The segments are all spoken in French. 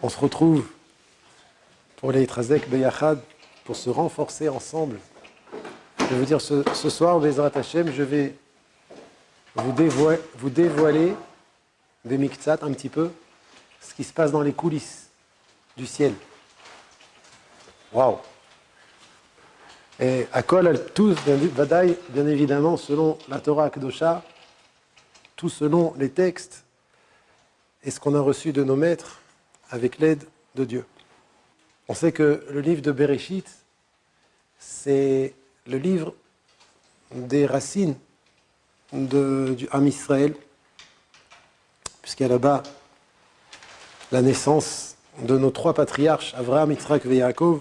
On se retrouve pour les Trazek Beyachad, pour se renforcer ensemble. Je vais vous dire, ce soir, Bezrat Hashem, je vais vous dévoiler des miktsat un petit peu, ce qui se passe dans les coulisses du ciel. Waouh! Et à Kol, tous, Vadaï, bien évidemment, selon la Torah Kedosha, tout selon les textes et ce qu'on a reçu de nos maîtres avec l'aide de Dieu. On sait que le livre de Bereshit, c'est le livre des racines du Ham Israël, puisqu'il y a là-bas la naissance de nos trois patriarches, Avraham, Yitzhak et Yaakov.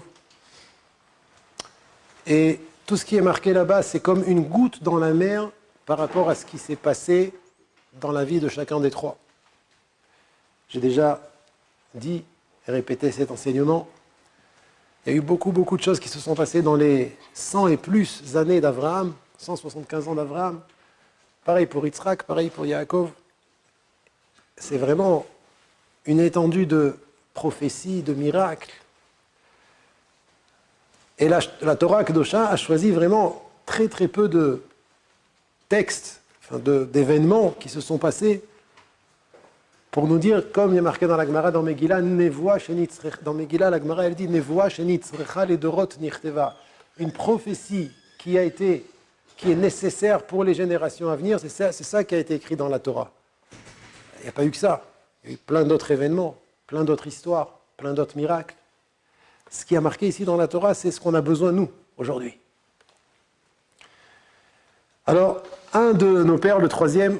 Et tout ce qui est marqué là-bas, c'est comme une goutte dans la mer par rapport à ce qui s'est passé dans la vie de chacun des trois. J'ai déjà dit et répété cet enseignement. Il y a eu beaucoup de choses qui se sont passées dans les 100 et plus années d'Avraham, 175 ans d'Avraham. Pareil pour Yitzhak, pareil pour Yaakov. C'est vraiment une étendue de prophéties, de miracles. Et la Torah Kedosha a choisi vraiment très peu de textes, d'événements qui se sont passés pour nous dire, comme il est marqué dans la Gemara, dans Megillah, dans Megillah, la Gemara, elle dit Nevoa shenitzrecha ledorot nichteva. Une prophétie qui est nécessaire pour les générations à venir, c'est ça qui a été écrit dans la Torah. Il n'y a pas eu que ça. Il y a eu plein d'autres événements, plein d'autres histoires, plein d'autres miracles. Ce qui a marqué ici dans la Torah, c'est ce qu'on a besoin, nous, aujourd'hui. Alors, un de nos pères, le troisième,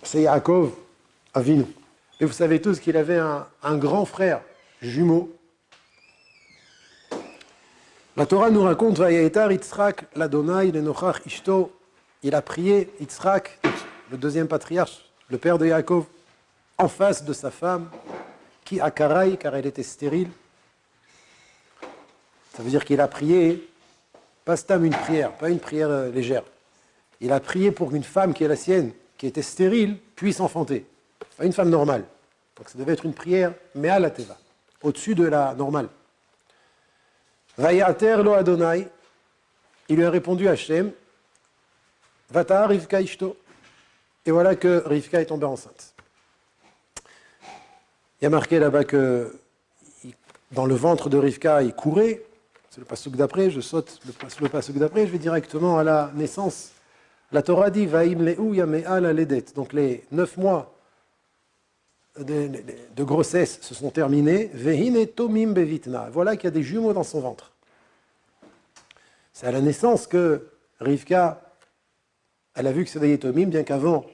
c'est Yaakov Avinu. Et vous savez tous qu'il avait un grand frère jumeau. La Torah nous raconte, Vayetar Yitzhak l'Adonai lenochach ishto. Il a prié Yitzhak, le deuxième patriarche, le père de Yaakov, en face de sa femme, qui a Karai, car elle était stérile. Ça veut dire qu'il a prié, pas stam une prière, pas une prière légère. Il a prié pour qu'une femme qui est la sienne, qui était stérile, puisse enfanter. Pas une femme normale. Donc ça devait être une prière, mais à la teva, au-dessus de la normale. Vayater lo Adonai, il lui a répondu Hachem, Vata Rivka ishto. Et voilà que Rivka est tombée enceinte. Il y a marqué là-bas que dans le ventre de Rivka, il courait. C'est le pasuk d'après, je saute le pasuk d'après, je vais directement à la naissance. La Torah dit Vaim le'u yame'al aledet. Donc les 9 mois de grossesse se sont terminés. Vehine tomim bevitna. Voilà qu'il y a des jumeaux dans son ventre. C'est à la naissance que Rivka, elle a vu que c'est des tomim, bien qu'avant,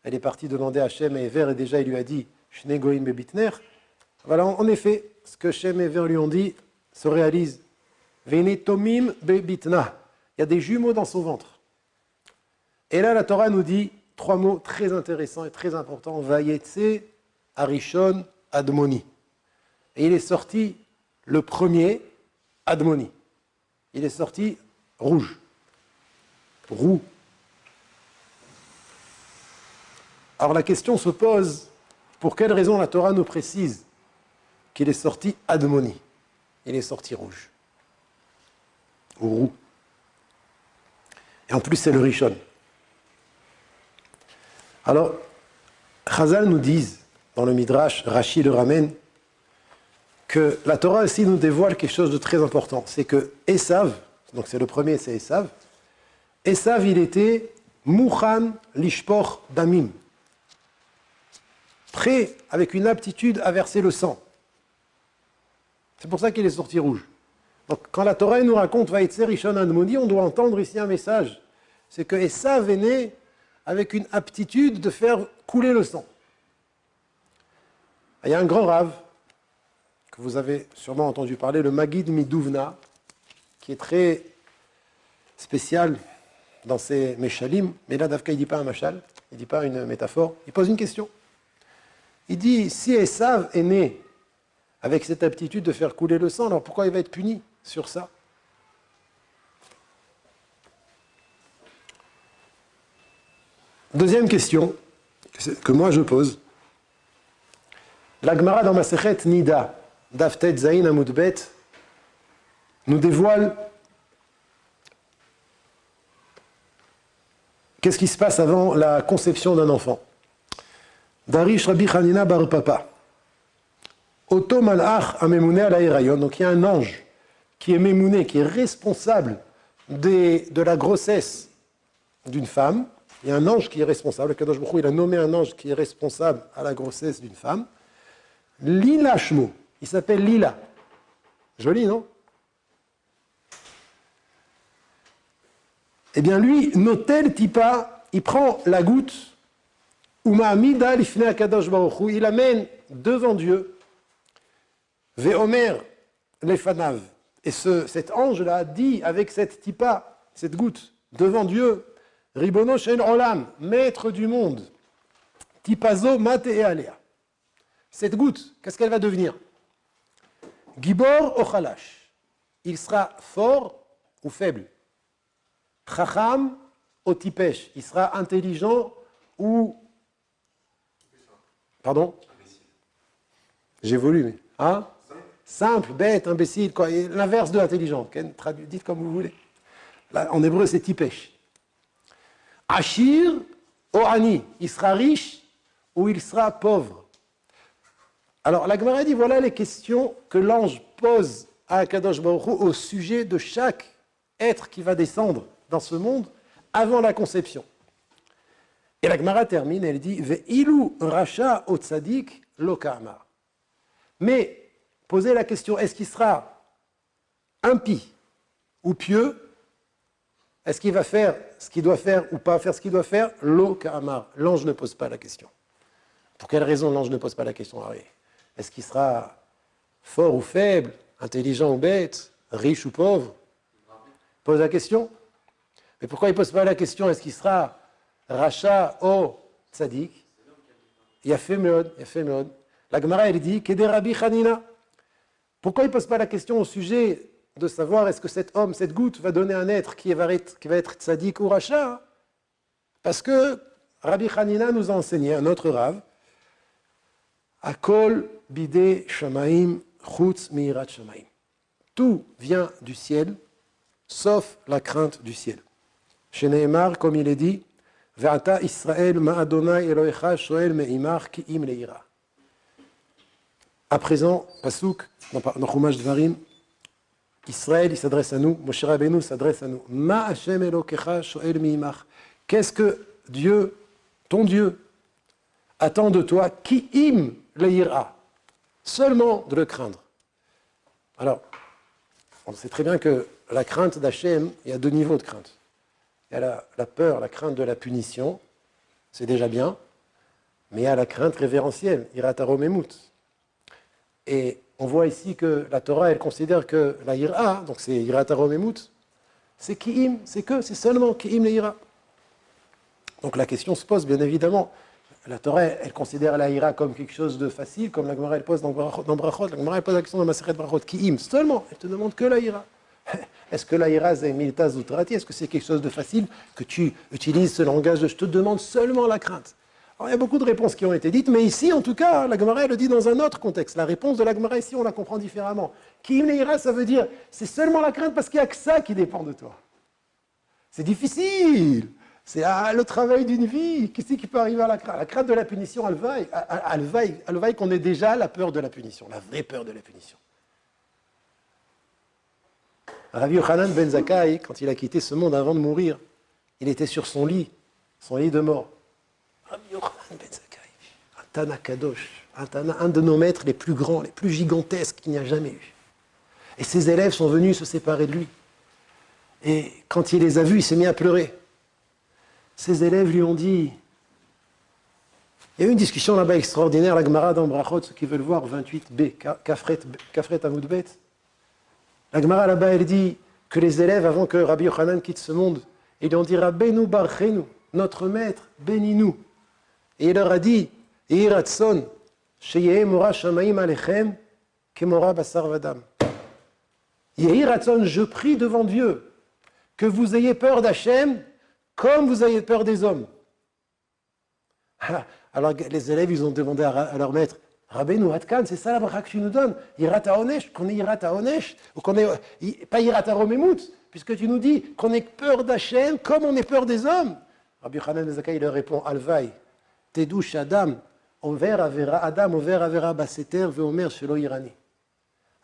elle est partie demander à Shem et Ever, et déjà il lui a dit Shne goim bebitner. Voilà, en effet, ce que Shem et Ever lui ont dit se réalise. Vehine tomim bebitna. Il y a des jumeaux dans son ventre. Et là, la Torah nous dit 3 mots très intéressants et très importants. Vayetse, Arishon, Admoni. Et il est sorti le premier, Admoni. Il est sorti rouge. Roux. Alors la question se pose, pour quelle raison la Torah nous précise qu'il est sorti Admoni? Il est sorti rouge. Ou roux. Et en plus, c'est le Rishon. Alors, Chazal nous disent, dans le Midrash, Rashi le ramène, que la Torah aussi nous dévoile quelque chose de très important. C'est que Esav, donc c'est le premier, c'est Esav, Esav, il était Mouchan Lishpor Damim, prêt, avec une aptitude à verser le sang. C'est pour ça qu'il est sorti rouge. Donc, quand la Torah nous raconte Vaïtse Rishon Admoni, on doit entendre ici un message. C'est que Esav est né avec une aptitude de faire couler le sang. Il y a un grand rave, que vous avez sûrement entendu parler, le Maggid Midouvna, qui est très spécial dans ses meshalim, mais là, Davka, il ne dit pas un mashal, il ne dit pas une métaphore, il pose une question. Il dit, si Esav est né avec cette aptitude de faire couler le sang, alors pourquoi il va être puni sur ça? Deuxième question que moi je pose. La Gemara dans Masechet Nida, Daftet Zayin Amudbet, nous dévoile qu'est-ce qui se passe avant la conception d'un enfant. Darish Rabbi Hanina Bar Papa. Oto Malach Amemouné à l'Aérayon. Donc il y a un ange qui est mémouné, qui est responsable de la grossesse d'une femme. Il y a un ange qui est responsable. Kadosh Baruch Hu, il a nommé un ange qui est responsable à la grossesse d'une femme. Lila Shmo. Il s'appelle Lila. Joli, non? Eh bien, lui, Notel Tipa, il prend la goutte, Uma'amida l'ifne akadosh baruch Hu, il amène devant Dieu, Ve'omer lefanav. Et cet ange-là dit avec cette tipa, cette goutte, devant Dieu, Ribono shen olam, maître du monde, tipazo mate et alea. Cette goutte, qu'est-ce qu'elle va devenir? Gibor o chalash. Il sera fort ou faible. Chacham au tipesh, il sera intelligent ou... Pardon? J'évolue, mais... Hein? Simple, bête, imbécile, l'inverse de intelligent. Dites comme vous voulez. Là, en hébreu, c'est tipesh. Ashir ou ani, il sera riche ou il sera pauvre. Alors, la Gemara dit, voilà les questions que l'ange pose à Akadosh Baruch Hu au sujet de chaque être qui va descendre dans ce monde avant la conception. Et la Gemara termine, elle dit Ve'ilu racha o tzadik lo ka'amar. Mais, posez la question, est-ce qu'il sera impie ou pieux? Est-ce qu'il va faire ce qu'il doit faire ou pas faire ce qu'il doit faire? Lo ka'amar. L'ange ne pose pas la question. Pour quelle raison l'ange ne pose pas la question? Est-ce qu'il sera fort ou faible, intelligent ou bête, riche ou pauvre? Pose la question. Mais pourquoi il ne pose pas la question, est-ce qu'il sera Racha ou Tzadik? Il y a fait meod. La Gemara, elle dit, Kede Rabbi Hanina. Pourquoi il ne pose pas la question au sujet de savoir est-ce que cet homme, cette goutte, va donner un être qui va être Tzadik ou Racha? Parce que Rabbi Hanina nous a enseigné, un autre Rav, Akol bide shamaim chutz mirat shamaim. Tout vient du ciel, sauf la crainte du ciel. Chez Nehemar, comme il est dit, Ve'ata Israël ma'adonai Elohecha shoel me'imar ki'im le'ira. À présent, Pasuk, dans Chumash Dvarim, Israël, il s'adresse à nous, Moshe Rabbeinu s'adresse à nous. Ma Hashem Elokecha shoel me'imar. Qu'est-ce que Dieu, ton Dieu, attend de toi, ki'im le'ira. Seulement de le craindre. Alors, on sait très bien que la crainte d'Hachem, il y a deux niveaux de crainte. Il y a la peur, la crainte de la punition, c'est déjà bien, mais il y a la crainte révérentielle, Irat Haromemut. Et on voit ici que la Torah, elle considère que la Ira, donc c'est Irat Haromemut, c'est Ki'im, c'est seulement Ki'im le Ira. Donc la question se pose, bien évidemment. La Torah, elle considère la Ira comme quelque chose de facile, comme la Gemara, elle pose dans Brachot. La Gemara, elle pose la question dans Masechet Brachot, Ki'im, seulement, elle te demande que la Ira. Est-ce que la ira c'est miltas utrati? Est-ce que c'est quelque chose de facile que tu utilises ce langage de je te demande seulement la crainte? Alors il y a beaucoup de réponses qui ont été dites, mais ici en tout cas, la Gemara le dit dans un autre contexte. La réponse de la Gemara ici, on la comprend différemment. Ki'im le'ira, ça veut dire c'est seulement la crainte parce qu'il n'y a que ça qui dépend de toi. C'est difficile. C'est le travail d'une vie. Qu'est-ce qui peut arriver à la crainte? La crainte de la punition, elle vaille qu'on ait déjà la peur de la punition, la vraie peur de la punition. Rabbi Yochanan ben Zakkai, quand il a quitté ce monde avant de mourir, il était sur son lit de mort. Rabbi Yochanan ben Zakkai, un Tana Kadosh, un de nos maîtres les plus grands, les plus gigantesques qu'il n'y a jamais eu. Et ses élèves sont venus se séparer de lui. Et quand il les a vus, il s'est mis à pleurer. Ses élèves lui ont dit... Il y a eu une discussion là-bas extraordinaire, la Gemara dans Brachot, ceux qui veulent voir, 28b, Kafret Amudbet. La Gemara là-bas, elle dit que les élèves, avant que Rabbi Yochanan quitte ce monde, ils lui ont dit Rabbeinu barchenu, notre maître, bénis-nous. Et il leur a dit Iratson, sheyeh mora shamaim alechem, kemora basar vadam. Iratson, je prie devant Dieu que vous ayez peur d'Hachem comme vous avez peur des hommes. Alors les élèves, ils ont demandé à leur maître Rabbeinu Hatkan, c'est ça la bracha que tu nous donnes. Yirat HaOnesh, qu'on ait Yirat HaOnesh, ou qu'on ait, pas Yirat HaRomemut, puisque tu nous dis qu'on ait peur d'Hachem comme on ait peur des hommes. Rabbi Yochanan ben Zakkai, il leur répond, Alvaï, Tedouche Adam, Adam, over Avera Baseter, Veomer Shelo Irani.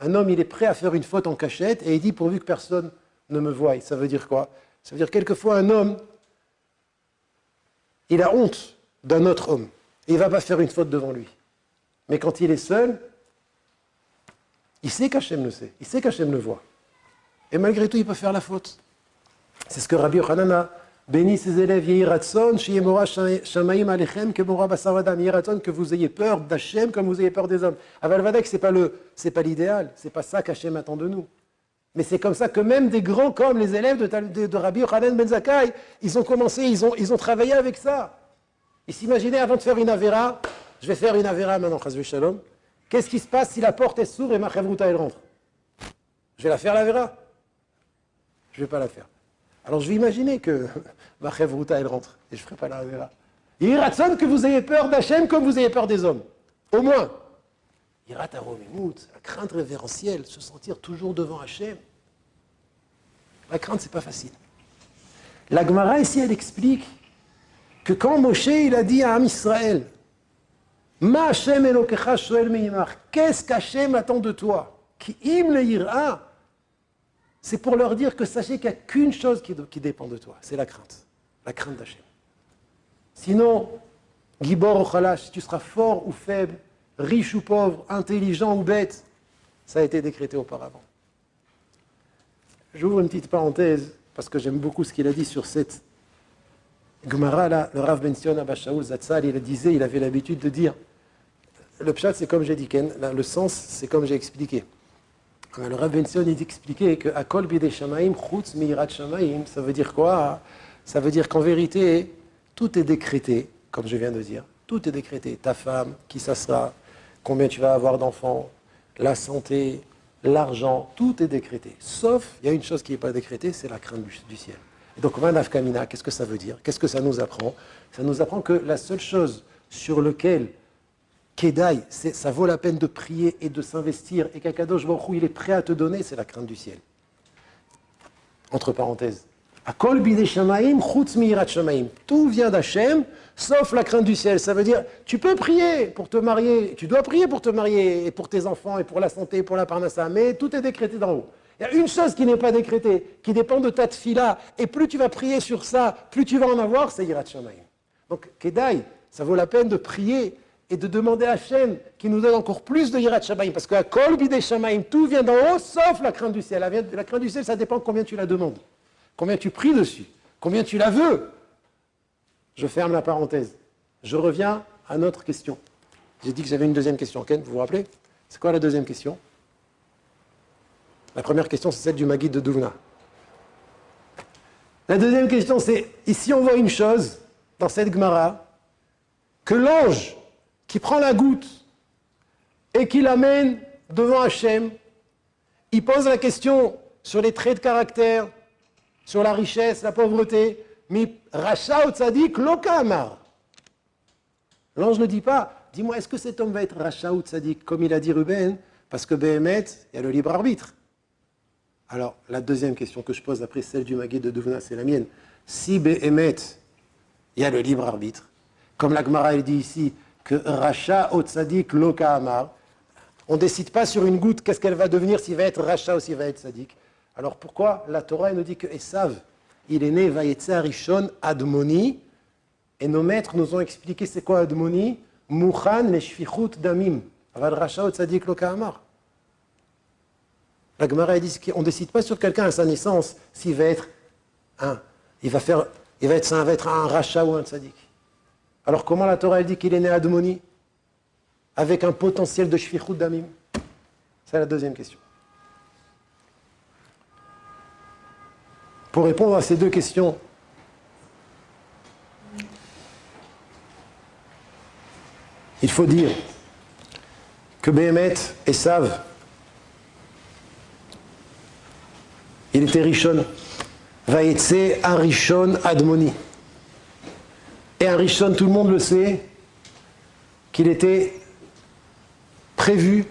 Un homme, il est prêt à faire une faute en cachette et il dit pourvu que personne ne me voie. Ça veut dire quoi? Ça veut dire quelquefois un homme, il a honte d'un autre homme. Et il ne va pas faire une faute devant lui. Mais quand il est seul, il sait qu'Hachem le sait. Il sait qu'Hachem le voit. Et malgré tout, il peut faire la faute. C'est ce que Rabbi Yochanan a béni ses élèves. Yehi Ratson, Sheyemora Shamayim Alechem, Kemora Basar Vadam. Yehi Ratson, que vous ayez peur d'Hachem comme vous ayez peur des hommes. Aval Vadek, c'est pas l'idéal. C'est pas ça qu'Hachem attend de nous. Mais c'est comme ça que même des grands comme les élèves de Rabbi Yochanan ben Zakkai, ils ont commencé, ils ont travaillé avec ça. Ils s'imaginaient avant de faire une Avera, je vais faire une Avera maintenant, Chazvé Shalom. Qu'est-ce qui se passe si la porte est sourde et ma Chavruta elle rentre? Je vais la faire l'Avera? Je ne vais pas la faire. Alors je vais imaginer que ma Chavruta elle rentre et je ne ferai pas l'Avera. Il y ratson que vous ayez peur d'Hachem comme vous ayez peur des hommes. Au moins. Yirat HaRomemut, la crainte révérentielle, se sentir toujours devant Hachem. La crainte, c'est pas facile. La Gemara ici, elle explique que quand Moshe, il a dit à Am Israël, Ma Hashem Elokecha shoel meimach, qu'est-ce qu'Hachem attend de toi? Ki im le yira, c'est pour leur dire que sachez qu'il n'y a qu'une chose qui dépend de toi, c'est la crainte d'Hachem. Sinon, Gibor ou Khalash, tu seras fort ou faible, riche ou pauvre, intelligent ou bête, ça a été décrété auparavant. J'ouvre une petite parenthèse, parce que j'aime beaucoup ce qu'il a dit sur cette Gemara, là, le Rav Ben Sion Abba Shaul Zatzal, il avait l'habitude de dire, le pshat c'est comme j'ai dit, le sens c'est comme j'ai expliqué. Le Rav Ben Sion il expliquait que Akol bidei Shamaim chutz mi'irat Shamaim, ça veut dire quoi? Ça veut dire qu'en vérité, tout est décrété, comme je viens de dire, tout est décrété. Ta femme, qui ça sera, combien tu vas avoir d'enfants, la santé, l'argent, tout est décrété. Sauf, il y a une chose qui n'est pas décrétée, c'est la crainte du ciel. Et donc, Manaf Kamina, qu'est-ce que ça veut dire? Qu'est-ce que ça nous apprend? Ça nous apprend que la seule chose sur laquelle Kedai, ça vaut la peine de prier et de s'investir, et qu'Akadosh Baruch Hu, il est prêt à te donner, c'est la crainte du ciel. Entre parenthèses. Akol bidei Shamaim, chutz mi'irat Shamaim. Tout vient d'Hachem, sauf la crainte du ciel. Ça veut dire, tu peux prier pour te marier, tu dois prier pour te marier, et pour tes enfants, et pour la santé, et pour la parnassa, mais tout est décrété d'en haut. Il y a une chose qui n'est pas décrétée, qui dépend de ta tfila, et plus tu vas prier sur ça, plus tu vas en avoir, c'est Yirat Shamayim. Donc, Kedai, ça vaut la peine de prier et de demander à Hachem qui nous donne encore plus de Yirat Shamayim, parce qu'à Kol bidei Shamayim, tout vient d'en haut, sauf la crainte du ciel. La crainte du ciel, ça dépend combien tu la demandes, combien tu pries dessus, combien tu la veux. Je ferme la parenthèse. Je reviens à notre question. J'ai dit que j'avais une deuxième question. Ken, vous vous rappelez? C'est quoi la deuxième question? La première question, c'est celle du Maguid de Douvna. La deuxième question, c'est, ici on voit une chose, dans cette Gemara, que l'ange qui prend la goutte et qui l'amène devant Hachem, il pose la question sur les traits de caractère, sur la richesse, la pauvreté, mais Racha ou Tzadik, Loka Amar. L'ange ne dit pas, dis-moi, est-ce que cet homme va être Racha ou Tzadik, comme il a dit Ruben, parce que Behemet, il y a le libre arbitre. Alors, la deuxième question que je pose après celle du Maguid de Douvna, c'est la mienne. Si Behemet, il y a le libre arbitre, comme la Gemara elle dit ici, que Racha ou Tzadik Loka Amar, on ne décide pas sur une goutte qu'est-ce qu'elle va devenir, s'il va être Racha ou s'il va être Tzadik. Alors pourquoi la Torah elle nous dit que Esav, il est né Vayetze Rishon Admoni, et nos maîtres nous ont expliqué c'est quoi Admoni? Mouchan le shfichut damim, aval Racha ou Tzadik Loka Amar. La Gemara dit qu'on ne décide pas sur quelqu'un à sa naissance s'il va être il va être un Racha ou un Tzadik. Alors comment la Torah elle dit qu'il est né Admoni avec un potentiel de shfichut damim? C'est la deuxième question. Pour répondre à ces deux questions, il faut dire que Behemet, Esav, il était Rishon, Vayetze un Rishon Admoni. Et un Rishon, tout le monde le sait, qu'il était prévu,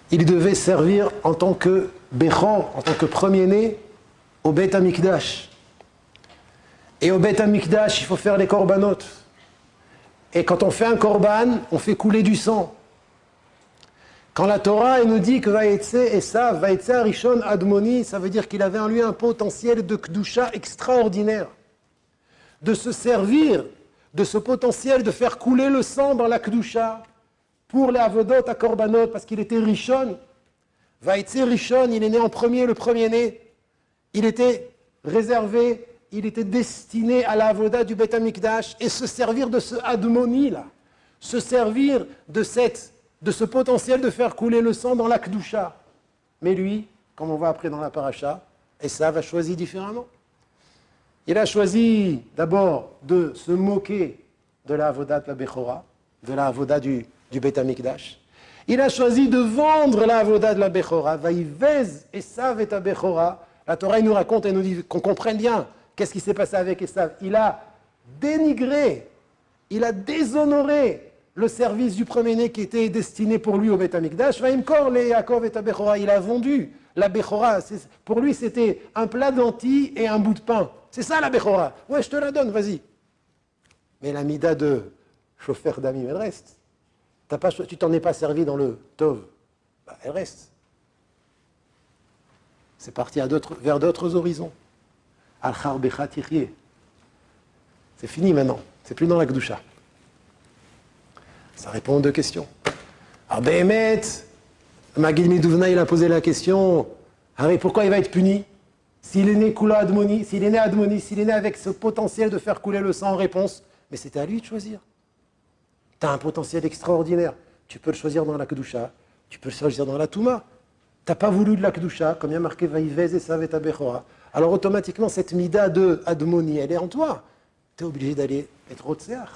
il devait servir en tant que Bechor, en tant que premier-né, au Beit HaMikdash. Et au Beit HaMikdash, il faut faire les korbanot. Et quand on fait un korban, on fait couler du sang. Quand la Torah elle nous dit que Vaïtse Esav, Vaïtse Rishon Admoni, ça veut dire qu'il avait en lui un potentiel de Kedusha extraordinaire. De se servir de ce potentiel de faire couler le sang dans la Kedusha pour les Avodot à Korbanot, parce qu'il était Rishon. Vaïtse Rishon, il est né en premier, le premier-né. Il était réservé, il était destiné à la Avoda du Beit HaMikdash et se servir de ce Admoni là, se servir de ce potentiel de faire couler le sang dans la Kedusha. Mais lui, comme on voit après dans la paracha, Esav a choisi différemment. Il a choisi d'abord de se moquer de la Avoda de la Bechora, de la Avoda du Beit HaMikdash. Il a choisi de vendre la Avoda de la Bechora. Vaïvez Esav et ta Bechora. La Torah nous raconte et nous dit qu'on comprenne bien qu'est-ce qui s'est passé avec Esav. Il a dénigré, il a déshonoré le service du premier-né qui était destiné pour lui au Beit HaMikdash. Vaïmkor le Yaakov et ta Bechora. Il a vendu la Bechora. Pour lui, c'était un plat de lentilles et un bout de pain. C'est ça la Bechora. Ouais, je te la donne, vas-y. Mais la mida de chauffeur d'Amim, elle reste. Tu t'en es pas servi dans le Tov. Bah, elle reste. C'est parti vers d'autres horizons. Al-Khar Becha Tichye. C'est fini maintenant. C'est plus dans la Kedusha. Ça répond aux deux questions. Alors, Behemet, Maguid Midouvna, il a posé la question, pourquoi il va être puni s'il est né Kula Admoni, s'il est né Admoni, s'il est né avec ce potentiel de faire couler le sang en réponse? Mais c'était à lui de choisir. Tu as un potentiel extraordinaire. Tu peux le choisir dans la Kedusha, tu peux le choisir dans la Touma. Tu n'as pas voulu de la Kedusha, comme il y a marqué Vaïvez et Savet Abechora. Alors automatiquement, cette mida de Admoni, elle est en toi. Tu es obligé d'aller être Rotseach.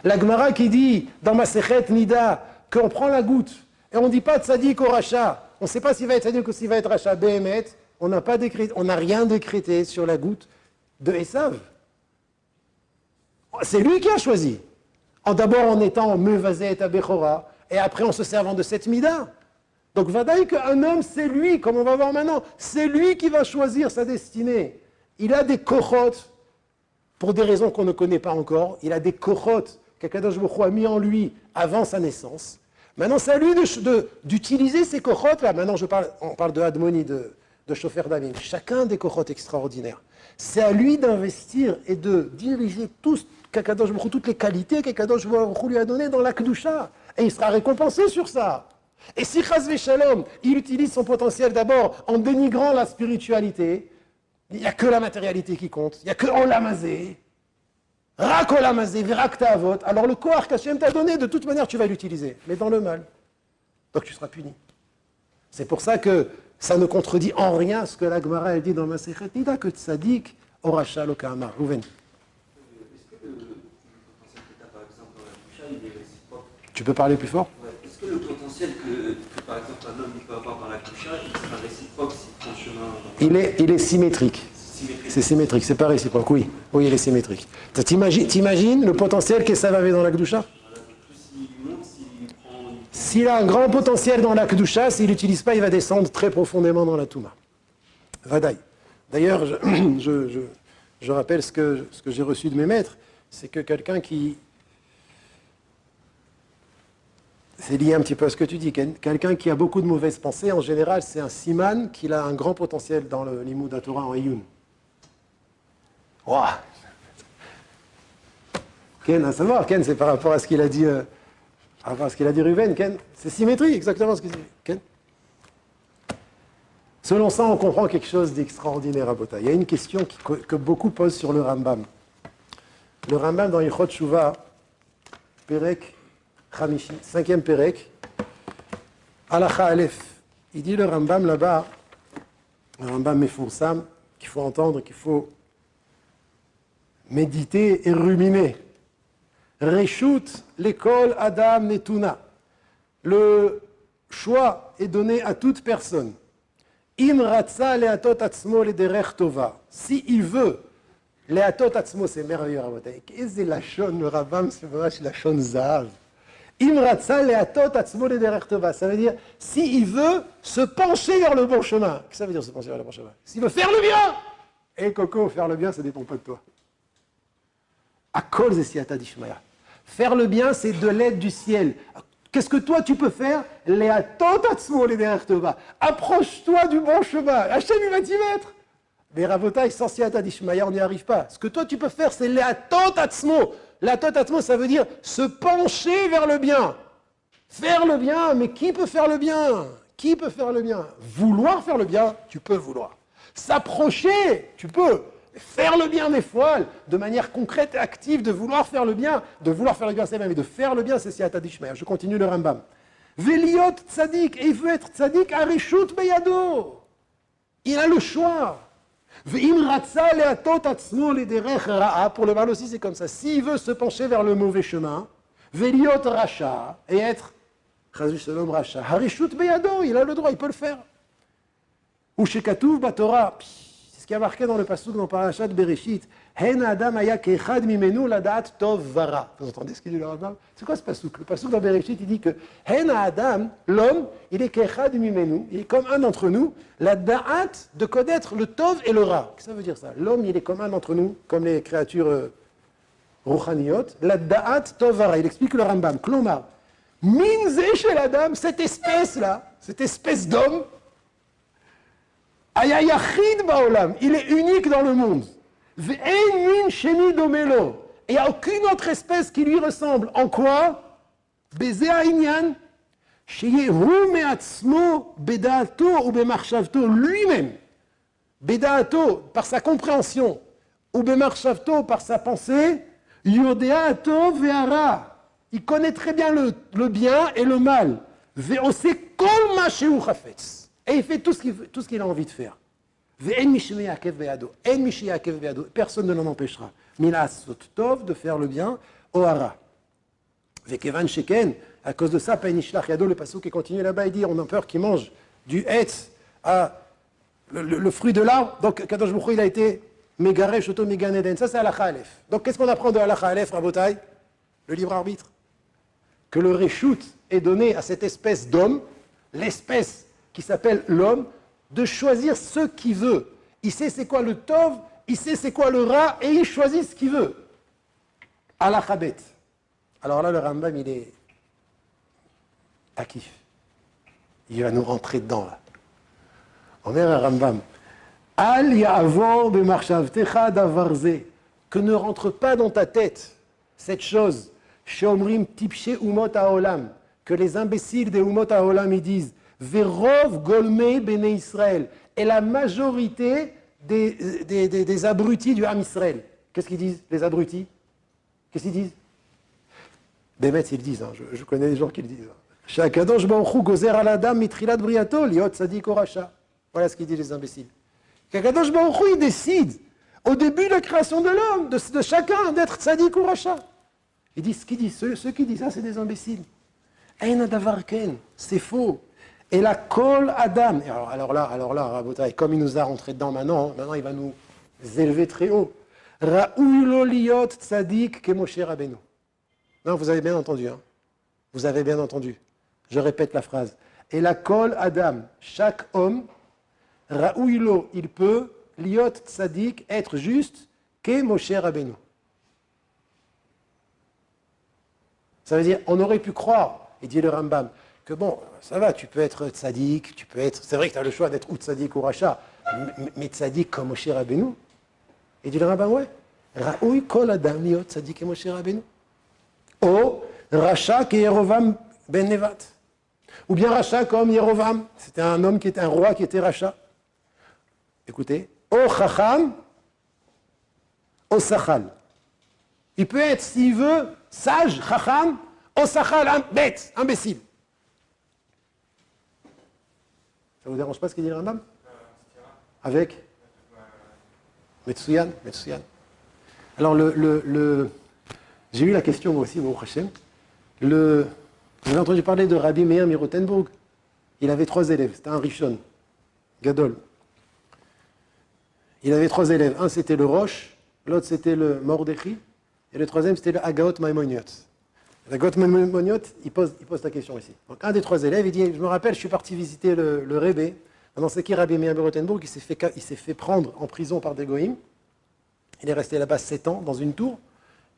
La Gemara qui dit dans ma Sechet Nida qu'on prend la goutte et on ne dit pas Tzadik au Racha. On ne sait pas s'il va être Tzadik ou s'il va être Racha. Behemet, on n'a rien décrété sur la goutte de Esav. C'est lui qui a choisi. D'abord en étant Mevazé et Abechora et après en se servant de cette mida. Donc Vadaï qu'un homme, c'est lui, comme on va voir maintenant, c'est lui qui va choisir sa destinée. Il a des kochot, pour des raisons qu'on ne connaît pas encore, il a des kochot qu'Akadosh Baruch Hu a mis en lui avant sa naissance. Maintenant, c'est à lui d'utiliser ces kochot là. Maintenant, on parle de Admoni, de chauffeur d'Amim. Chacun des kochot extraordinaires. C'est à lui d'investir et de diriger toutes les qualités qu'Akadosh Baruch Hu lui a données dans la Kedusha. Et il sera récompensé sur ça. Et si Chas Veshalom, il utilise son potentiel d'abord en dénigrant la spiritualité, il n'y a que la matérialité qui compte, il n'y a que Olamazé, Rak Olamazé, Virak Ta'avot, alors le Koach qu'Hachem t'a donné, de toute manière tu vas l'utiliser, mais dans le mal. Donc tu seras puni. C'est pour ça que ça ne contredit en rien ce que la Gemara dit dans Masechet Nida, que Tzadik, Oracha, Lokahama. Rouven. Est-ce que le potentiel que tu as par exemple dans la Kedusha, il est réciproque? Tu peux parler plus fort? Est-ce que le potentiel que par exemple un homme peut avoir dans la Kedusha, il sera réciproque s'il prend le chemin Il est symétrique. C'est symétrique, c'est pas réciproque, oui. Oui, il est symétrique. T'imagines le potentiel qu'Esav avait dans la Kedusha? S'il a un grand potentiel dans la Kedusha, s'il l'utilise pas, il va descendre très profondément dans la Touma. Vadaï. D'ailleurs, je rappelle ce que j'ai reçu de mes maîtres, c'est que quelqu'un qui... C'est lié un petit peu à ce que tu dis. Quelqu'un qui a beaucoup de mauvaises pensées, en général, c'est un siman qui a un grand potentiel dans le Limud HaTorah en Iyun. Wow. Ken, à savoir, Ken, c'est par rapport à ce qu'il a dit, Ruven, Ken. C'est symétrique, exactement ce qu'il dit. Ken. Selon ça, on comprend quelque chose d'extraordinaire à Bota. Il y a une question que beaucoup posent sur le Rambam. Le Rambam dans Yichot Shuvah, Perek Chamishi, 5e Perek, Halacha Aleph. Il dit le Rambam là-bas, le Rambam Mefoursam, qu'il faut entendre, qu'il faut méditer et ruminer. Reshut l'école Adam Netuna. Le choix est donné à toute personne. Im ratza leatot atzmo lederech tova. Si il veut, leatot atzmo, c'est merveilleux. Qu'est-ce que la chon, le Rambam, c'est vraiment la chon zahav. Imratza leatot atzmo lederech tova. Ça veut dire, s'il veut se pencher vers le bon chemin. Qu'est-ce que ça veut dire se pencher vers le bon chemin? S'il veut faire le bien. Et Coco, faire le bien, ça ne dépend pas de toi. Akol zesiata dishmaya. Faire le bien, c'est de l'aide du ciel. Qu'est-ce que toi tu peux faire? Leatot atzmo lederech tova. Approche-toi du bon chemin. Hachem, il va t'y mettre. Mais Rabotai, sans siata dishmaya, on n'y arrive pas. Ce que toi tu peux faire, c'est leatot atzmo. Leatot atzmo, ça veut dire se pencher vers le bien. Faire le bien, mais qui peut faire le bien? Qui peut faire le bien? Vouloir faire le bien, tu peux vouloir. S'approcher, tu peux. Faire le bien, mes foiles, de manière concrète et active, de vouloir faire le bien. De vouloir faire le bien, c'est même, mais de faire le bien, c'est siata dishmaya. Je continue le Rambam. Veliot tzadik, et il veut être tzadik arishut beyado. Il a le choix. Pour le mal aussi, c'est comme ça. S'il veut se pencher vers le mauvais chemin, Veliot Racha, et être Shalom Racha, Harishut Beyado, il a le droit, il peut le faire. Ou chez Katouv Batora, c'est ce qui a marqué dans le pasuk dans Parashat Bereshit. Hen Adam aya kechad mimenu ladat tov vara. Vous entendez ce qu'il dit le Rambam? C'est quoi ce pasuk? Le pasuk dans Bereshit, il dit que Hen Adam, l'homme, il est kechad mimenu, il est comme un d'entre nous, la da'at de connaître le tov et le ra. Qu'est-ce que ça veut dire ça? L'homme, il est comme un d'entre nous, comme les créatures rouchaniot, la da'at tov vara. Il explique le Rambam. Klomar, minze chez l'Adam, cette espèce-là, cette espèce d'homme, aya yachid baolam, il est unique dans le monde. Et il n'y a aucune autre espèce qui lui ressemble. En quoi? Lui-même. Bedaato, par sa compréhension, ou bemarchavto, par sa pensée, yodeato ve'ara. Il connaît très bien le bien et le mal. Ve'ose kol ma shehu chafetz. Et il fait tout ce qu'il a envie de faire. Personne ne l'en empêchera. Tov de faire le bien, Ohara. Vekevan Sheken, à cause de ça, Peinishlach Yado, le pasuk qui continue là-bas, il dit on a peur qu'il mange du hetz, le fruit de l'arbre. Donc, Kadosh Baruch Hu, il a été Megare Shoto Meganeden. Ça, c'est Halacha Aleph. Donc, qu'est-ce qu'on apprend de Halacha Aleph, Rabotai? Le libre arbitre. Que le Reshut est donné à cette espèce d'homme, l'espèce qui s'appelle l'homme, de choisir ce qu'il veut. Il sait c'est quoi le tov, il sait c'est quoi le ra, et il choisit ce qu'il veut. Alachabet. Alors là, le Rambam, il est akif. Il va nous rentrer dedans, là. On est un Rambam. Al ya'avor b'marchavtecha davarze. Que ne rentre pas dans ta tête cette chose. Sheomrim tipshe umot haolam. Que les imbéciles des umot haolam, ils disent Verov golmei bene Israël. Et la majorité des abrutis du Ham Israël. Qu'est-ce qu'ils disent, les abrutis? Qu'est-ce qu'ils disent? Des maîtres, ils le disent, hein. Je connais des gens qui le disent. Shakadosh Baruch Hu gozer al adam mitrilat briato liot tzadik o rasha. Voilà ce qu'ils disent les imbéciles. Shakadosh Baruch Hu, il décide, au début de la création de l'homme, de chacun, d'être tzadik ou rasha. Ils disent ce qu'ils disent. Ceux qui disent ça, c'est des imbéciles. Ein adavar ken, c'est faux. Et la kol Adam, alors là, Rabotai, comme il nous a rentré dedans maintenant il va nous élever très haut. Ra'ou lo liot tzadik ke Moshe Rabbeinu. Non, vous avez bien entendu, hein. Vous avez bien entendu. Je répète la phrase. Et la kol Adam, chaque homme, ra'ou lo, il peut, liot tzadik, être juste, ke Moshe Rabbeinu. Ça veut dire, on aurait pu croire, et dit le Rambam, que bon, ça va, tu peux être tzaddik, tu peux être... C'est vrai que tu as le choix d'être ou tzaddik ou racha, mais tzaddik comme Moshe Rabbeinu. Et dit le Rambam, ouais. Ra'ouy kol adam liot tzaddik et Moshe Rabbeinu. Ou racha que Yerovam ben Nevat. Ou bien racha comme Yerovam. C'était un homme qui était un roi qui était racha. Écoutez. Ou chacham, ou sachal. Il peut être, s'il veut, sage, chacham, ou sachal, bête, imbécile. Ça ne vous dérange pas ce qu'il dit le Rambam? Avec Metsuyan. Alors, j'ai eu la question moi aussi, Baruch Hashem. Vous avez entendu parler de Rabbi Meir Mirotenburg? Il avait 3 élèves, c'était un Rishon, Gadol. Il avait 3 élèves. Un, c'était le Rosh, l'autre, c'était le Mordechi, et le troisième, c'était le Hagaot Maimoniot. Ragot Maimoniot, il pose la question ici. Donc, un des 3 élèves, il dit, je me rappelle, je suis parti visiter le Rebbe. Dans ce qui Rabbi Meir Rothenburg, il s'est fait prendre en prison par des goïms. Il est resté là-bas 7 ans, dans une tour,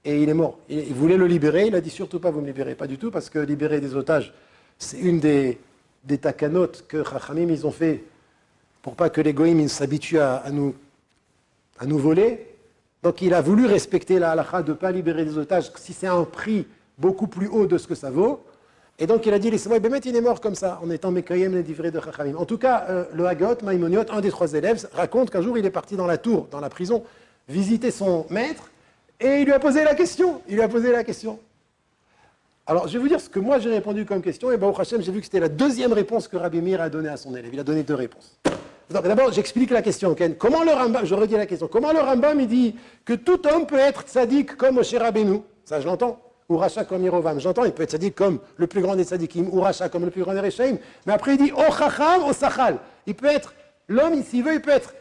et il est mort. Il voulait le libérer, il a dit surtout pas, vous me libérez, pas du tout, parce que libérer des otages, c'est une des takanotes que Chachamim, ils ont fait pour pas que les goïms s'habituent à nous voler. Donc il a voulu respecter la halakha de ne pas libérer des otages si c'est un prix beaucoup plus haut de ce que ça vaut. Et donc il a dit, laissez-moi, Bémet, il est mort comme ça, en étant Mekayem les divrei de Chachamim. En tout cas, le Hagot, Maimoniot, un des 3 élèves, raconte qu'un jour il est parti dans la tour, dans la prison, visiter son maître, et il lui a posé la question. Alors je vais vous dire ce que moi j'ai répondu comme question, et Baruch Hashem, j'ai vu que c'était la 2e réponse que Rabbi Meir a donnée à son élève. Il a donné 2 réponses. Donc d'abord, j'explique la question. Comment le Rambam, je redis la question, comment le Rambam il dit que tout homme peut être tzaddik comme Moshe Rabbeinu? Ça je l'entends. Ou Racha comme Yerovam. J'entends, il peut être tzaddik comme le plus grand des tzaddikim, ou Racha comme le plus grand des Rechaim. Mais après il dit O chacham, o sachal. Il peut être, l'homme, s'il veut, il peut être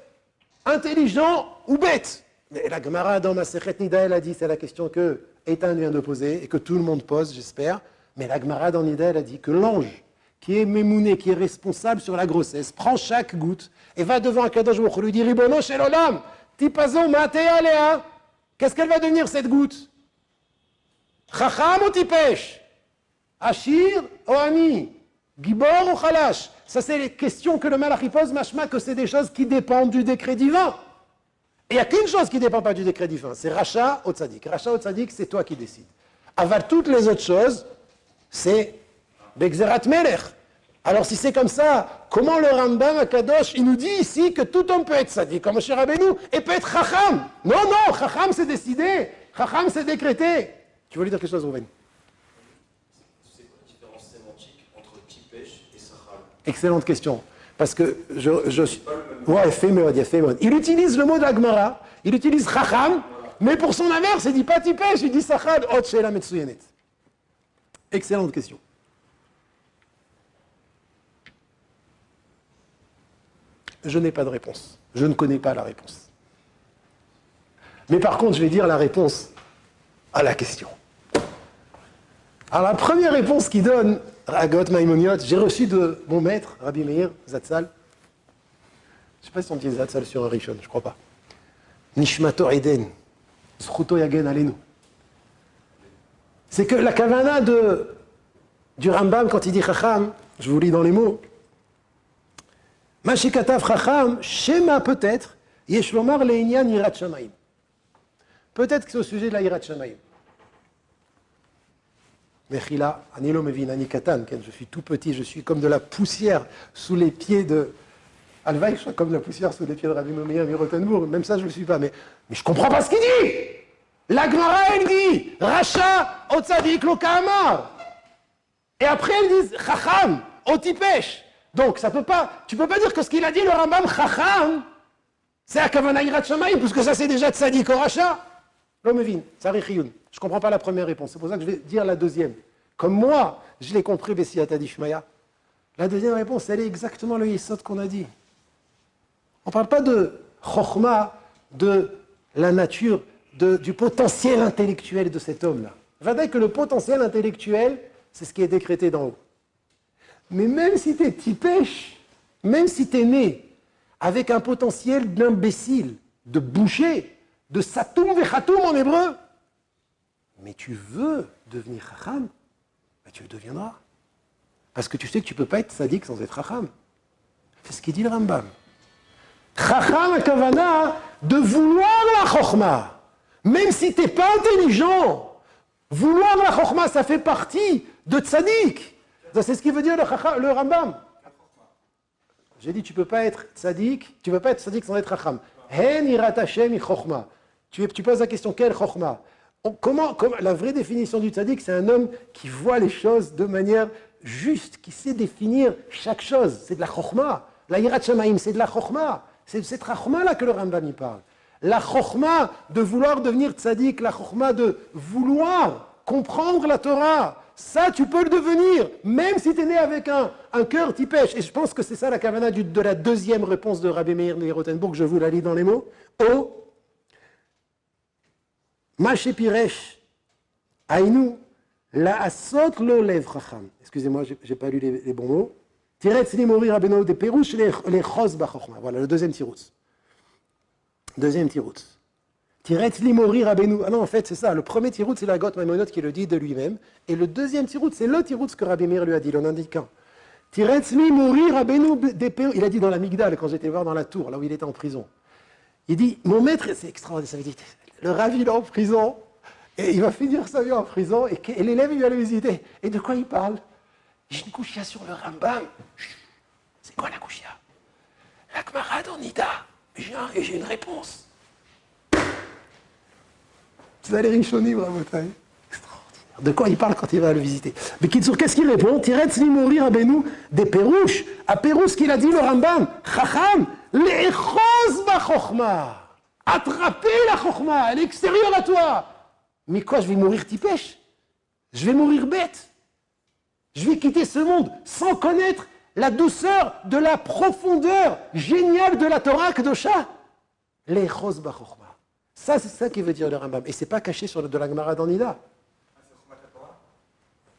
intelligent ou bête. Mais la Gemara dans Masechet Nida, elle a dit, c'est la question que Eitan vient de poser, et que tout le monde pose, j'espère. Mais la Gemara dans Nida, elle a dit que l'ange, qui est mémouné, qui est responsable sur la grossesse, prend chaque goutte et va devant Akadosh Baruch Hu, lui dit Ribono shel olam, tipazo matea alea. Qu'est-ce qu'elle va devenir cette goutte? Chacham ou tipesh? Ashir ou ani? Gibor ou chalash? Ça, c'est les questions que le Malach pose, machma, que c'est des choses qui dépendent du décret divin. Et il n'y a qu'une chose qui ne dépend pas du décret divin, c'est Racha ou Tzadik. Racha ou Tzadik, c'est toi qui décides. Aval toutes les autres choses, c'est Begzerat Melech. Alors si c'est comme ça, comment le Rambam Akadosh, il nous dit ici que tout homme peut être Tzadik, comme Moshe Rabbeinu, et peut être Chacham? Non, non, Chacham c'est décidé, Chacham c'est décrété. Tu veux lui dire quelque chose, Rouven? C'est quoi la différence sémantique entre Tipesh et Sachal? Excellente question. Parce que ouais, Fémod. Il utilise le mot de la Gemara, il utilise Chacham, mais pour son inverse, il dit pas Tipesh, il dit Sachal, Ot Sheila Metsuyenet. Excellente question. Je n'ai pas de réponse. Je ne connais pas la réponse. Mais par contre, je vais dire la réponse à la question. Alors la première réponse qu'il donne, Ragot Maimoniot, j'ai reçu de mon maître, Rabbi Meir Zatzal. Je ne sais pas si on dit Zatzal sur un Rishon, je ne crois pas. Nishmato Eden, Zchuto Yagen Alenu. C'est que la kavana du Rambam, quand il dit Chacham, je vous lis dans les mots, Mashikatav Chacham, Shema peut-être, Yeshlomar Leinyan Yirat Shamayim. Peut-être que c'est au sujet de la Yirat Shamayim. Mechila, Anilo Mevin, Ani Katan, je suis tout petit, je suis comme de la poussière sous les pieds de. Alvaï, je suis comme de la poussière sous les pieds de Rabbi Meir Rothenburg, même ça je ne le suis pas, mais je ne comprends pas ce qu'il dit! La Gemara, elle dit Racha, Otzadik, Loka'amar. Et après, elle dit Chacham, Otipesh. Donc, ça peut pas, tu ne peux pas dire que ce qu'il a dit, le Rambam, Chacham, c'est à Kavana Yirat Shamayim, puisque ça c'est déjà Tzadik ou Racha. L'Omevin, Sarich. Je ne comprends pas la première réponse. C'est pour ça que je vais dire la deuxième. Comme moi, je l'ai compris, Bessiata Dishmaya. La deuxième réponse, elle est exactement le Yesod qu'on a dit. On ne parle pas de Chochma, de la nature, du potentiel intellectuel de cet homme-là. Il va dire que le potentiel intellectuel, c'est ce qui est décrété d'en haut. Mais même si tu es tipèche, même si tu es né avec un potentiel d'imbécile, de boucher, de satoum vechatoum en hébreu, mais tu veux devenir chacham, ben tu le deviendras. Parce que tu sais que tu ne peux pas être sadique sans être chacham. C'est ce qu'il dit le Rambam. Chacham a kavana de vouloir la chokhma. Même si tu n'es pas intelligent, vouloir la chokhma, ça fait partie de tzadik. C'est ce qu'il veut dire le Rambam. J'ai dit, tu ne peux pas être tzadik, tu ne peux pas être tzadik sans être chacham. Hen irat Hashem chokhma. Tu poses la question, quelle chokhma? Comment, la vraie définition du tzaddik, c'est un homme qui voit les choses de manière juste, qui sait définir chaque chose. C'est de la chokhma. La yirat shamayim, c'est de la chokhma. C'est cette chokhma-là que le Rambam y parle. La chokhma de vouloir devenir tzaddik, la chokhma de vouloir comprendre la Torah, ça tu peux le devenir, même si tu es né avec un cœur tipèche. Et je pense que c'est ça la kavana de la deuxième réponse de Rabbi Meir Rothenburg, je vous la lis dans les mots. Ma shepiresh, aïnou, La asot lo lev chacham. Excusez-moi, j'ai pas lu les bons mots. Tiretz limori rabbeinu de perush les chos bachokma. Voilà le deuxième tiroutz. Deuxième tiroutz. Tiretz limori rabbeinu. Ah non, en fait, c'est ça. Le premier tiroutz, c'est la Got Maïmonot qui le dit de lui-même. Et le deuxième tiroutz, c'est le tiroutz que Rabbi Meir lui a dit, en indiquant. Tiretz limori rabbeinu de perush. Il a dit dans la Migdal, quand j'étais voir dans la tour, là où il était en prison. Il dit, mon maître, c'est extraordinaire, ça veut dire, le Rav, il est en prison, et il va finir sa vie en prison, et l'élève, il va le visiter. Et de quoi il parle? J'ai une couchia sur le Rambam. C'est quoi la couchia? La Gemara d'Onida. Et j'ai une réponse. Vous allez Rishonim, Rabotai. Extraordinaire. De quoi il parle quand il va le visiter? Mais Kitsour, qu'est-ce qu'il répond? Tiretz limori rabbeinu des perouches. À Pérouche, qu'il a dit le Rambam. Chacham, le'echos ba'chochma. Attraper la chochma, elle est extérieure à toi. Mais quoi, je vais mourir tipèche? Je vais mourir bête? Je vais quitter ce monde sans connaître la douceur de la profondeur géniale de la Torah Kedosha. Le'echos ba'chochma. Ça, c'est ça qui veut dire le Rambam. Et c'est pas caché sur de la Gemara d'Anida.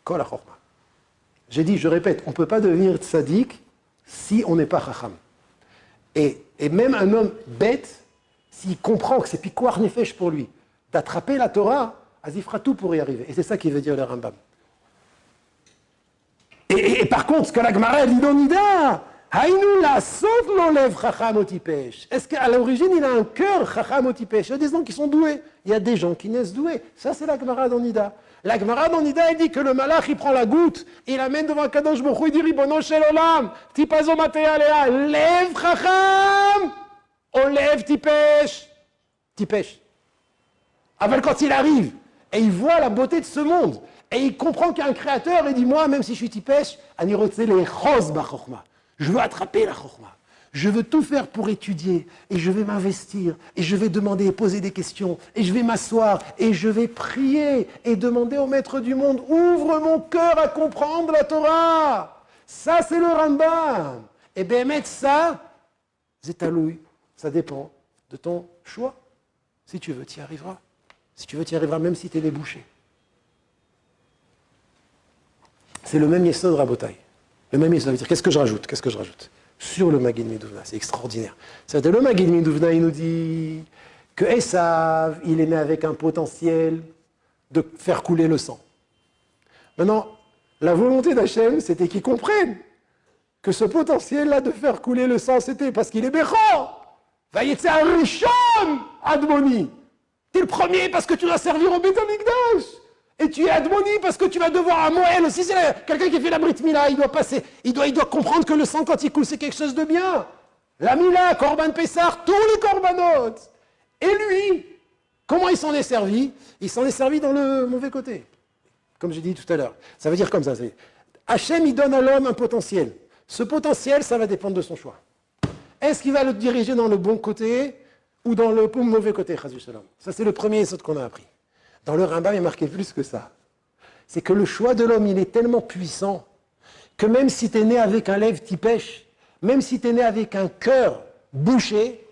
Kol ha-chochma. J'ai dit, je répète, on ne peut pas devenir tzaddik si on n'est pas chacham. Et même un homme bête, s'il comprend que c'est pikoar nefesh pour lui, d'attraper la Torah, il fera tout pour y arriver. Et c'est ça qui veut dire le Rambam. Et par contre, ce que la Gemara dit dans Nida, Haïnou la sauf l'enlève chacham au tipesh. Est-ce qu'à l'origine, il a un cœur chacham au tipesh? Il y a des gens qui sont doués. Il y a des gens qui naissent doués. Ça, c'est la Gemara dans Nida. La Gemara dans Nida, elle dit que le malach, il prend la goutte, il l'amène devant Kadosh Baruch Hu, il dit Ribono shel olam, tipazo matea lea, lève chacham, on lève tipesh. Tipesh. Avant, quand il arrive, et il voit la beauté de ce monde, et il comprend qu'il y a un créateur, il dit, moi, même si je suis tipesh, anirotse le chos ba'chochma. Je veux attraper la chochma. Je veux tout faire pour étudier, et je vais m'investir, et je vais demander et poser des questions, et je vais m'asseoir, et je vais prier, et demander au maître du monde, ouvre mon cœur à comprendre la Torah. Ça, c'est le Rambam. Et bien, mettre ça, zétalouille, ça dépend de ton choix. Si tu veux, tu y arriveras. Si tu veux, tu y arriveras même si tu es débouché. C'est le même yesod Rabotai. Le même yesod, ça veut dire, qu'est-ce que je rajoute? Sur le Maggid Miduvna, c'est extraordinaire. C'est-à-dire, le Maggid Miduvna, il nous dit que Esav, il est né avec un potentiel de faire couler le sang. Maintenant, la volonté d'Hachem, c'était qu'il comprenne que ce potentiel-là de faire couler le sang, c'était parce qu'il est Béchor. Vayetse Arishon Admoni. Tu es le premier parce que tu dois servir au Beit HaMikdash. Et tu es Admoni parce que tu vas devoir à Moël aussi. C'est quelqu'un qui fait la Brit Mila, il doit passer. Il doit comprendre que le sang, quand il coule, c'est quelque chose de bien. La Mila, Korban Pessar, tous les Korbanot. Et lui, comment il s'en est servi? Il s'en est servi dans le mauvais côté. Comme j'ai dit tout à l'heure. Ça veut dire comme ça. Hachem, il donne à l'homme un potentiel. Ce potentiel, ça va dépendre de son choix. Est-ce qu'il va le diriger dans le bon côté ou dans le mauvais côté? Ça, c'est le premier essai qu'on a appris. Dans le Rambam, il est marqué plus que ça. C'est que le choix de l'homme, il est tellement puissant que même si tu es né avec un lèvre tipèche, même si tu es né avec un cœur bouché,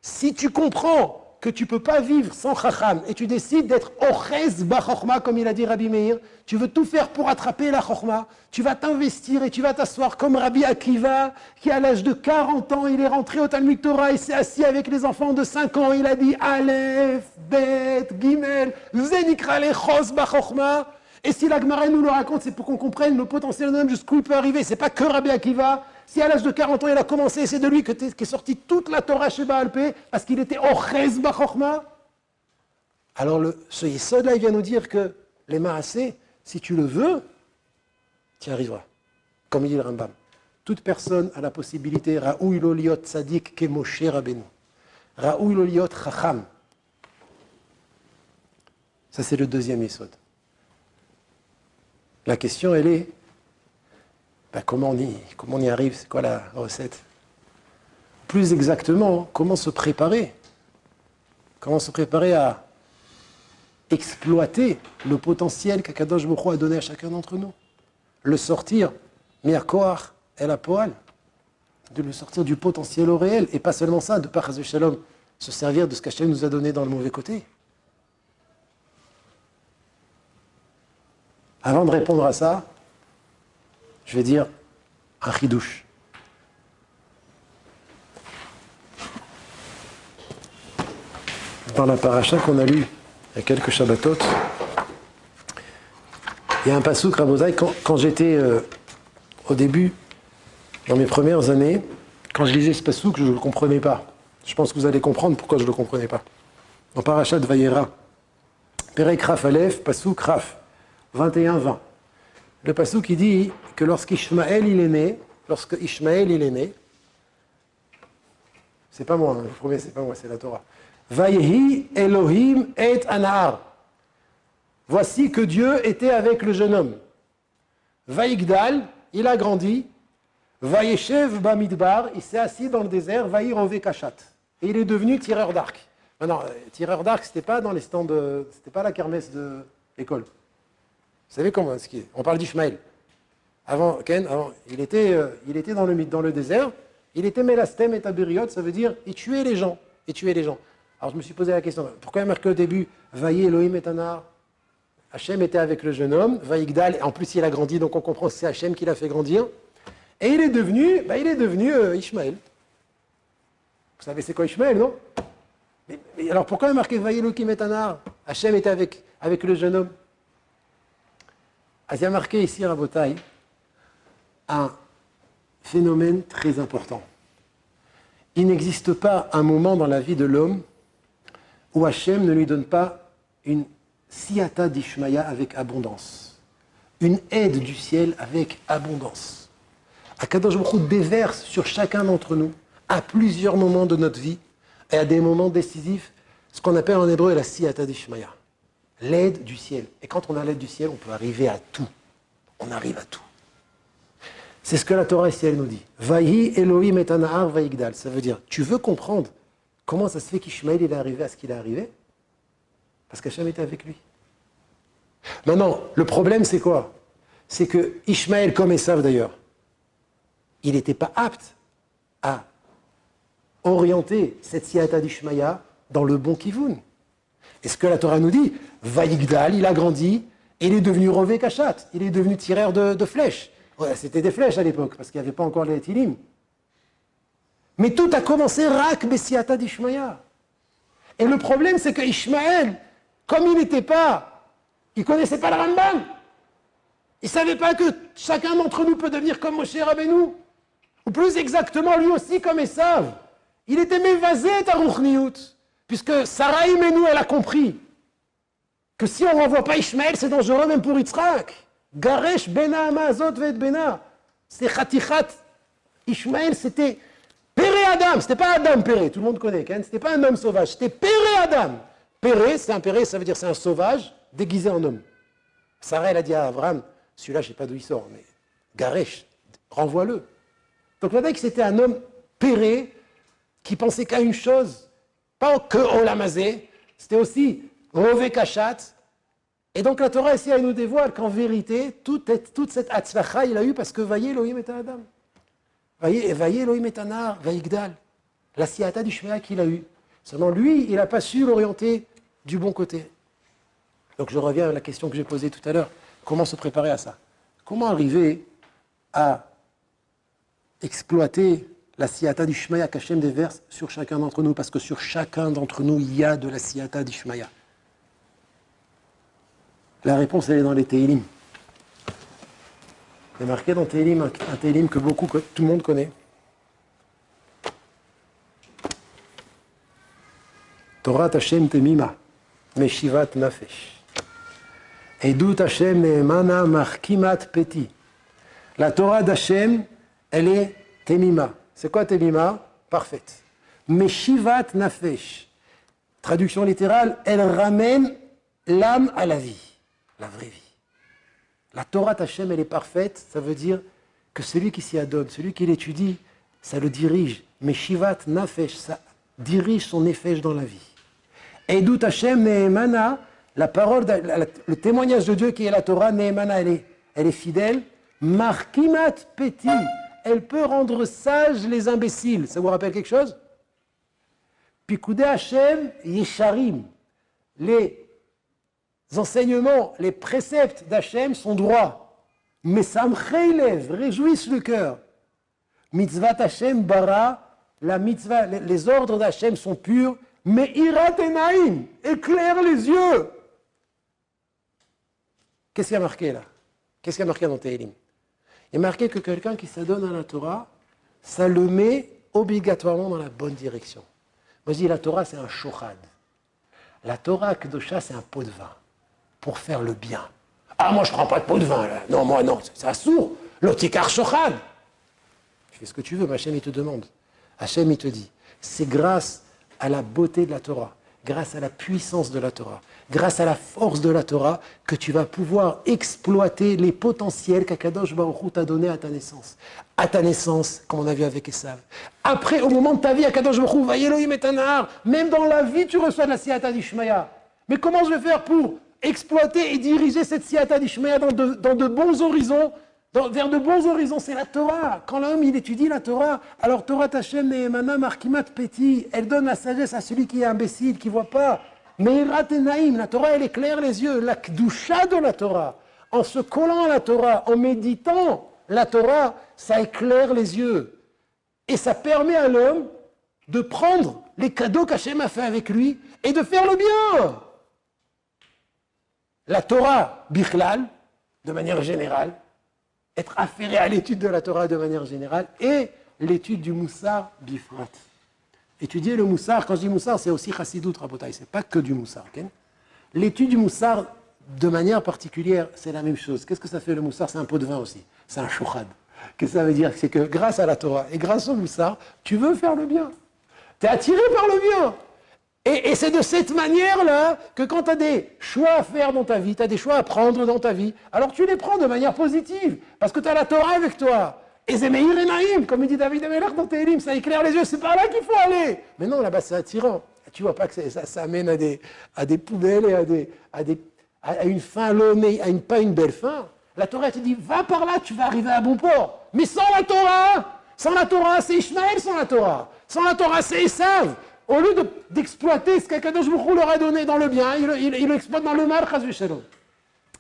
si tu comprends que tu ne peux pas vivre sans chacham et tu décides d'être ochez ba-chochma, comme il a dit Rabbi Meir, tu veux tout faire pour attraper la chochma, tu vas t'investir et tu vas t'asseoir comme Rabbi Akiva, qui à l'âge de 40 ans, il est rentré au Talmud Torah, il s'est assis avec les enfants de 5 ans, il a dit Aleph, Bet, Gimel, Zenikra lechos ba-chochma. Et si la Gemara nous le raconte, c'est pour qu'on comprenne le potentiel d'un homme jusqu'où il peut arriver. C'est pas que Rabbi Akiva. Si à l'âge de 40 ans, il a commencé, c'est de lui qu'est sortie toute la Torah chez Baal Pé, parce qu'il était ochez ba-chochma. Alors ce Yesod-là, il vient nous dire que les Maasé, si tu le veux, tu y arriveras. Comme il dit le Rambam. Toute personne a la possibilité, Ra'ouy lo liot tzadik ke Moshe Rabbeinu. Ra'ouy lo liot chacham. Ça, c'est le deuxième Yesod. La question, elle est, comment on y arrive? C'est quoi la recette? Plus exactement, comment se préparer? Comment se préparer à exploiter le potentiel qu'Akadosh Baruch Hu a donné à chacun d'entre nous? Le sortir, mi'akoach el hapoal, de le sortir du potentiel au réel, et pas seulement ça, de par Chas v'Shalom, se servir de ce qu'Hachem nous a donné dans le mauvais côté. Avant de répondre à ça, je vais dire un chidouche. Dans la paracha qu'on a lue il y a quelques Shabbatot, il y a un passouk, Rabotai, quand j'étais au début, dans mes premières années, quand je lisais ce passouk, je ne le comprenais pas. Je pense que vous allez comprendre pourquoi je ne le comprenais pas. En parachat de Vayera, Perek Raf Aleph, passouk Raf, 21-20. Le passouk, il dit que lorsque Ishmaël il est né, c'est pas moi, je vous promets, c'est pas moi, c'est la Torah. Vayehi Elohim et Anahar. Voici que Dieu était avec le jeune homme. Vaïgdal, il a grandi. Vayeshev Bamidbar, il s'est assis dans le désert. Vaïrove Kachat. Et il est devenu tireur d'arc. Maintenant, tireur d'arc, c'était pas dans les stands, c'était pas la kermesse de l'école. Vous savez comment ce qui est. On parle d'Ishmaël. Avant, il était dans le désert. Il était Mélastem et Tabiriot, ça veut dire il tuait les gens. Alors je me suis posé la question, pourquoi il y a marqué au début Vaïe Elohim et Anar? Hachem était avec le jeune homme, Vaïgdal, en plus il a grandi, donc on comprend que c'est Hachem qui l'a fait grandir. Et il est devenu Ishmaël. Vous savez c'est quoi Ishmaël, non? mais alors pourquoi il y a marqué Vaïe Elohim et Anar? Hachem était avec le jeune homme. Il y a marqué ici, Rabotai, un phénomène très important. Il n'existe pas un moment dans la vie de l'homme où Hachem ne lui donne pas une siyata d'Ishmaya avec abondance, une aide du ciel avec abondance. Akadosh Baruch Hu déverse sur chacun d'entre nous, à plusieurs moments de notre vie, et à des moments décisifs, ce qu'on appelle en hébreu la siyata d'Ishmaya, l'aide du ciel. Et quand on a l'aide du ciel, on peut arriver à tout. On arrive à tout. C'est ce que la Torah ici, elle nous dit. Vaïhi Elohim et Anahar Vaïgdal. Ça veut dire, tu veux comprendre comment ça se fait qu'Ishmaël est arrivé à ce qu'il est arrivé? Parce qu'Hachem était avec lui. Maintenant, le problème c'est quoi? C'est que Ishmaël, comme Esav d'ailleurs, il n'était pas apte à orienter cette siyata d'Ishmaya dans le bon kivoun. Et ce que la Torah nous dit, Vaïgdal, il a grandi, et il est devenu Rové Kachat, il est devenu tireur de flèches. Ouais, c'était des flèches à l'époque, parce qu'il n'y avait pas encore les Tilim. Mais tout a commencé rak besiata d'Ishmaïa. Et le problème, c'est que Ishmaël, comme il ne connaissait pas le Rambam, il ne savait pas que chacun d'entre nous peut devenir comme Moshe Rabbeinu, ou plus exactement, lui aussi comme Esav. Il était mévasé à Ruchniout, puisque Sarah Imenu, elle a compris que si on ne renvoie pas Ishmaël, c'est dangereux même pour Yitzhak. Garesh bena amazot vet bena. C'est Khatichat. Ishmaël, c'était Péré Adam. C'était pas Adam Péré, tout le monde connaît. C'était pas un homme sauvage, c'était Péré Adam. Péré, ça veut dire c'est un sauvage déguisé en homme. Sarah, elle a dit à Abraham, celui-là, je ne sais pas d'où il sort, mais Garesh, renvoie-le. Donc on a dit que c'était un homme Péré qui pensait qu'à une chose, pas que Olamazé, c'était aussi Rové Kachat. Et donc la Torah ici, elle nous dévoile qu'en vérité, toute cette Hatzlacha, il a eu parce que Vaïe Elohim et Adam. Vaïe Elohim et Anar, Vaïgdal. La siyata du Shmeah qu'il a eu. Seulement lui, il n'a pas su l'orienter du bon côté. Donc je reviens à la question que j'ai posée tout à l'heure. Comment se préparer à ça? Comment arriver à exploiter la siyata du Shmeah qu'Hachem déverse sur chacun d'entre nous? Parce que sur chacun d'entre nous, il y a de la siyata du Shmeah. La réponse, elle est dans les Tehillim. Il est marqué dans Tehillim, un Tehillim que tout le monde connaît. Torah Hashem temima, meshivat nafesh. Edut Hashem neemana markimat peti. La Torah d'Hashem, elle est temima. C'est quoi temima? Parfaite. Meshivat nafesh. Traduction littérale, elle ramène l'âme à la vie. La vraie vie. La Torah Hashem, elle est parfaite, ça veut dire que celui qui s'y adonne, celui qui l'étudie, ça le dirige. Mais Shivat Nafesh, ça dirige son nefesh dans la vie. Edut Hashem Neemana, la parole, le témoignage de Dieu qui est la Torah, Neemana, elle est fidèle. Markimat Peti, elle peut rendre sages les imbéciles. Ça vous rappelle quelque chose? Pikoudé Hashem Yesharim, les enseignements, les préceptes d'Hachem sont droits. Mais Samchei Lev, réjouissent le cœur. Mitzvat Hachem bara, la mitzvah, les ordres d'Hachem sont purs, mais Irat Enaim, éclaire les yeux. Qu'est-ce qu'il y a marqué là? Qu'est-ce qu'il y a marqué dans Tehillim? Il y a marqué que quelqu'un qui s'adonne à la Torah, ça le met obligatoirement dans la bonne direction. Moi je dis la Torah c'est un shochad. La Torah Kedosha c'est un pot de vin pour faire le bien. Ah moi je ne prends pas de pot de vin là. Non, moi non, c'est assourd. L'otikar shochad. Tu fais ce que tu veux, mais Hachem il te demande. Hachem il te dit, c'est grâce à la beauté de la Torah, grâce à la puissance de la Torah, grâce à la force de la Torah, que tu vas pouvoir exploiter les potentiels qu'Akadosh Baruch Hu t'a donné à ta naissance. À ta naissance, comme on a vu avec Esav. Après, au moment de ta vie, Akadosh Baruch Hu, va Elohim et Tanahar, même dans la vie, tu reçois de la Siyata d'Ishmaïa. Mais comment je vais faire pour exploiter et diriger cette Siyata d'Ishmaïa dans de bons horizons, vers de bons horizons? C'est la Torah. Quand l'homme il étudie la Torah, alors Torah Tachem Ne'emana Markimat Peti, elle donne la sagesse à celui qui est imbécile, qui ne voit pas. Mais Irat Enaim, la Torah elle éclaire les yeux. La Kedusha de la Torah, en se collant à la Torah, en méditant la Torah, ça éclaire les yeux. Et ça permet à l'homme de prendre les cadeaux qu'Hachem a fait avec lui et de faire le bien. La Torah, Bichlal, de manière générale, être affairé à l'étude de la Torah de manière générale et l'étude du Moussar Bifrat. Étudier le Moussar, quand je dis Moussar, c'est aussi Chassidut Rabotai, c'est pas que du Moussar. Okay? L'étude du Moussar, de manière particulière, c'est la même chose. Qu'est-ce que ça fait le Moussar? C'est un pot de vin aussi, c'est un shochad. Qu'est-ce que ça veut dire? C'est que grâce à la Torah et grâce au Moussar, tu veux faire le bien. Tu es attiré par le bien. Et c'est de cette manière-là que quand tu as des choix à faire dans ta vie, tu as des choix à prendre dans ta vie, alors tu les prends de manière positive, parce que tu as la Torah avec toi. Et c'est Meir et Naïm, comme il dit David Amelach dans Tehillim, ça éclaire les yeux, c'est par là qu'il faut aller. Mais non, là-bas c'est attirant. Tu vois pas que ça amène à des poubelles et à une fin longue, pas une belle fin. La Torah te dit, va par là, tu vas arriver à bon port. Mais sans la Torah, c'est Ishmaël sans la Torah. Sans la Torah, c'est Esav. Au lieu d'exploiter ce qu'Akadosh Baruch Hu leur a donné dans le bien, il l'exploite dans le mal, chas v'shalom.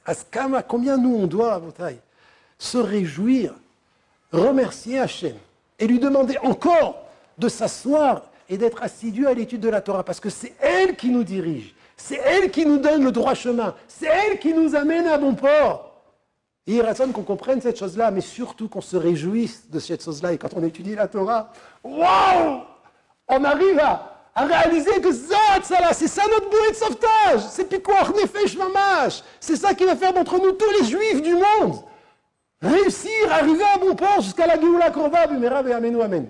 Askama, combien nous on doit, à Botaï, se réjouir, remercier Hachem et lui demander encore de s'asseoir et d'être assidu à l'étude de la Torah, parce que c'est elle qui nous dirige, c'est elle qui nous donne le droit chemin, c'est elle qui nous amène à bon port. Et il raisonne qu'on comprenne cette chose-là, mais surtout qu'on se réjouisse de cette chose-là. Et quand on étudie la Torah, waouh, on arrive à réaliser que c'est ça notre bouée de sauvetage, c'est Pikuach Nefesh Mamash, c'est ça qui va faire d'entre nous tous les juifs du monde réussir, arriver à bon port jusqu'à la Géoula Korva, Bumera Ve'amenu Amen.